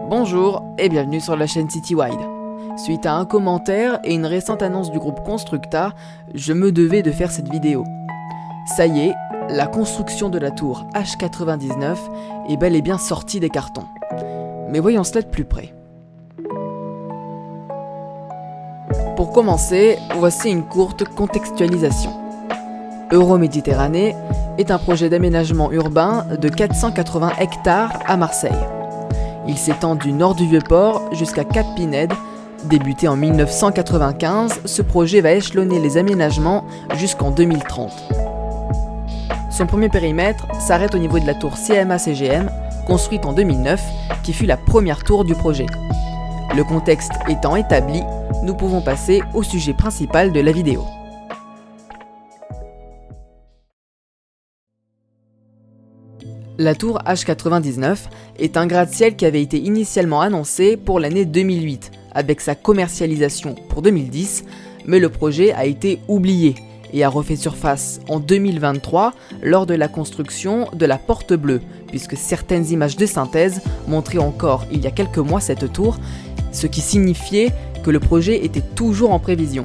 Bonjour et bienvenue sur la chaîne Citywide. Suite à un commentaire et une récente annonce du groupe Constructa, je me devais de faire cette vidéo. Ça y est, la construction de la tour H99 est bel et bien sortie des cartons. Mais voyons cela de plus près. Pour commencer, voici une courte contextualisation. Euroméditerranée est un projet d'aménagement urbain de 480 hectares à Marseille. Il s'étend du nord du Vieux-Port jusqu'à Cap Pinède. Débuté en 1995, ce projet va échelonner les aménagements jusqu'en 2030. Son premier périmètre s'arrête au niveau de la tour CMA-CGM, construite en 2009, qui fut la première tour du projet. Le contexte étant établi, nous pouvons passer au sujet principal de la vidéo. La tour H99 est un gratte-ciel qui avait été initialement annoncé pour l'année 2008, avec sa commercialisation pour 2010, mais le projet a été oublié et a refait surface en 2023 lors de la construction de la Porte Bleue, puisque certaines images de synthèse montraient encore il y a quelques mois cette tour, ce qui signifiait que le projet était toujours en prévision.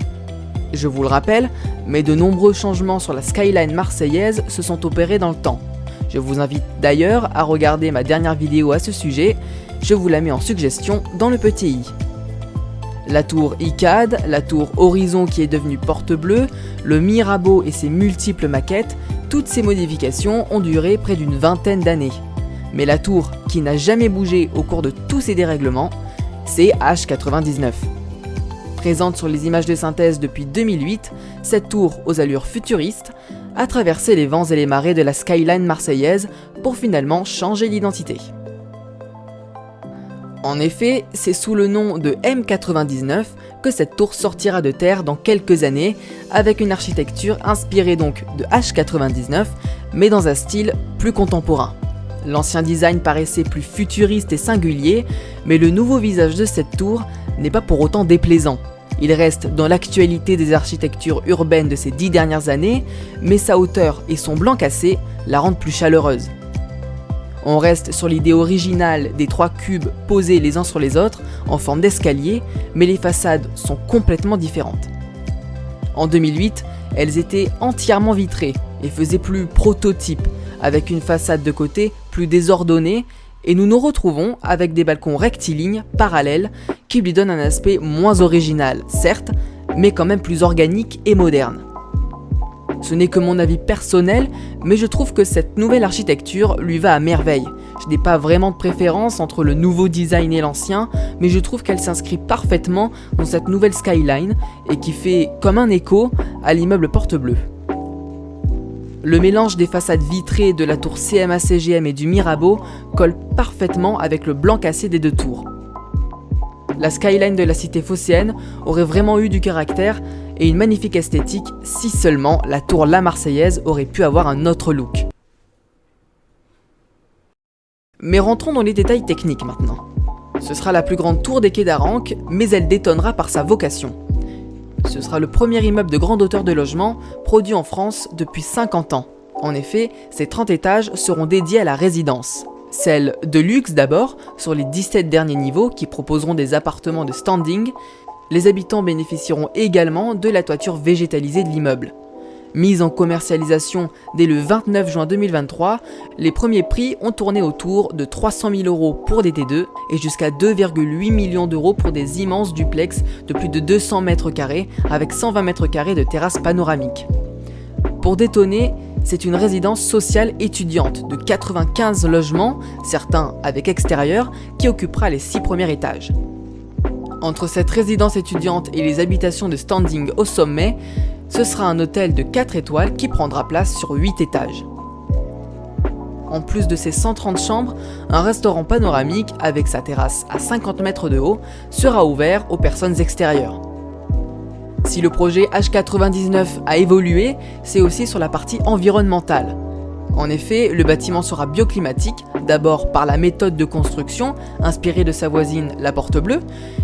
Je vous le rappelle, mais de nombreux changements sur la skyline marseillaise se sont opérés dans le temps. Je vous invite d'ailleurs à regarder ma dernière vidéo à ce sujet, je vous la mets en suggestion dans le petit i. La tour Icade, la tour Horizon qui est devenue Porte Bleue, le Mirabeau et ses multiples maquettes, toutes ces modifications ont duré près d'une vingtaine d'années. Mais la tour qui n'a jamais bougé au cours de tous ces dérèglements, c'est H99. Présente sur les images de synthèse depuis 2008, cette tour aux allures futuristes a traversé les vents et les marées de la skyline marseillaise pour finalement changer d'identité. En effet, c'est sous le nom de M99 que cette tour sortira de terre dans quelques années, avec une architecture inspirée donc de H99, mais dans un style plus contemporain. L'ancien design paraissait plus futuriste et singulier, mais le nouveau visage de cette tour n'est pas pour autant déplaisant. Il reste dans l'actualité des architectures urbaines de ces 10 dernières années, mais sa hauteur et son blanc cassé la rendent plus chaleureuse. On reste sur l'idée originale des 3 cubes posés les uns sur les autres en forme d'escalier, mais les façades sont complètement différentes. En 2008, elles étaient entièrement vitrées et faisaient plus prototype, avec une façade de côté plus désordonnée, et nous nous retrouvons avec des balcons rectilignes, parallèles, qui lui donnent un aspect moins original, certes, mais quand même plus organique et moderne. Ce n'est que mon avis personnel, mais je trouve que cette nouvelle architecture lui va à merveille. Je n'ai pas vraiment de préférence entre le nouveau design et l'ancien, mais je trouve qu'elle s'inscrit parfaitement dans cette nouvelle skyline et qui fait comme un écho à l'immeuble Porte Bleue. Le mélange des façades vitrées de la tour CMA-CGM et du Mirabeau colle parfaitement avec le blanc cassé des 2 tours. La skyline de la cité phocéenne aurait vraiment eu du caractère et une magnifique esthétique si seulement la tour La Marseillaise aurait pu avoir un autre look. Mais rentrons dans les détails techniques maintenant. Ce sera la plus grande tour des quais d'Aranque, mais elle détonnera par sa vocation. Ce sera le premier immeuble de grande hauteur de logement produit en France depuis 50 ans. En effet, ces 30 étages seront dédiés à la résidence. Celle de luxe d'abord, sur les 17 derniers niveaux qui proposeront des appartements de standing. Les habitants bénéficieront également de la toiture végétalisée de l'immeuble. Mise en commercialisation dès le 29 juin 2023, les premiers prix ont tourné autour de 300 000 € pour des T2 et jusqu'à 2,8 millions d'euros pour des immenses duplex de plus de 200 mètres carrés avec 120 mètres carrés de terrasse panoramique. Pour détonner, c'est une résidence sociale étudiante de 95 logements, certains avec extérieur, qui occupera les 6 premiers étages. Entre cette résidence étudiante et les habitations de standing au sommet, ce sera un hôtel de 4 étoiles qui prendra place sur 8 étages. En plus de ces 130 chambres, un restaurant panoramique avec sa terrasse à 50 mètres de haut sera ouvert aux personnes extérieures. Si le projet H99 a évolué, c'est aussi sur la partie environnementale. En effet, le bâtiment sera bioclimatique, d'abord par la méthode de construction, inspirée de sa voisine la Porte Bleue.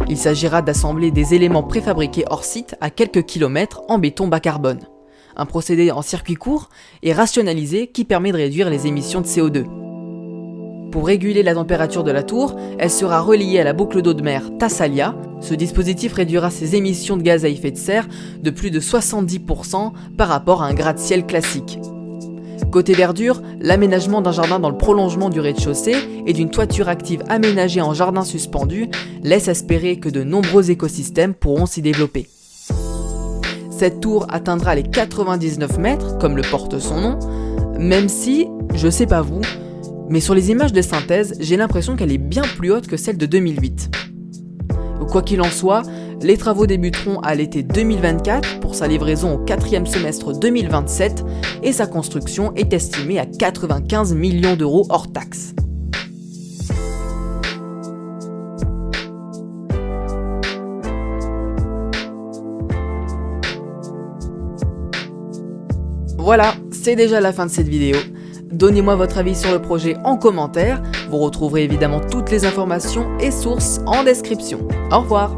Il s'agira d'assembler des éléments préfabriqués hors site à quelques kilomètres en béton bas carbone. Un procédé en circuit court et rationalisé qui permet de réduire les émissions de CO2. Pour réguler la température de la tour, elle sera reliée à la boucle d'eau de mer Thassalia. Ce dispositif réduira ses émissions de gaz à effet de serre de plus de 70% par rapport à un gratte-ciel classique. Côté verdure, l'aménagement d'un jardin dans le prolongement du rez-de-chaussée et d'une toiture active aménagée en jardin suspendu laisse espérer que de nombreux écosystèmes pourront s'y développer. Cette tour atteindra les 99 mètres, comme le porte son nom, même si, je sais pas vous, mais sur les images de synthèse, j'ai l'impression qu'elle est bien plus haute que celle de 2008. Quoi qu'il en soit, les travaux débuteront à l'été 2024 pour sa livraison au 4e semestre 2027 et sa construction est estimée à 95 millions d'euros hors taxes. Voilà, c'est déjà la fin de cette vidéo. Donnez-moi votre avis sur le projet en commentaire. Vous retrouverez évidemment toutes les informations et sources en description. Au revoir!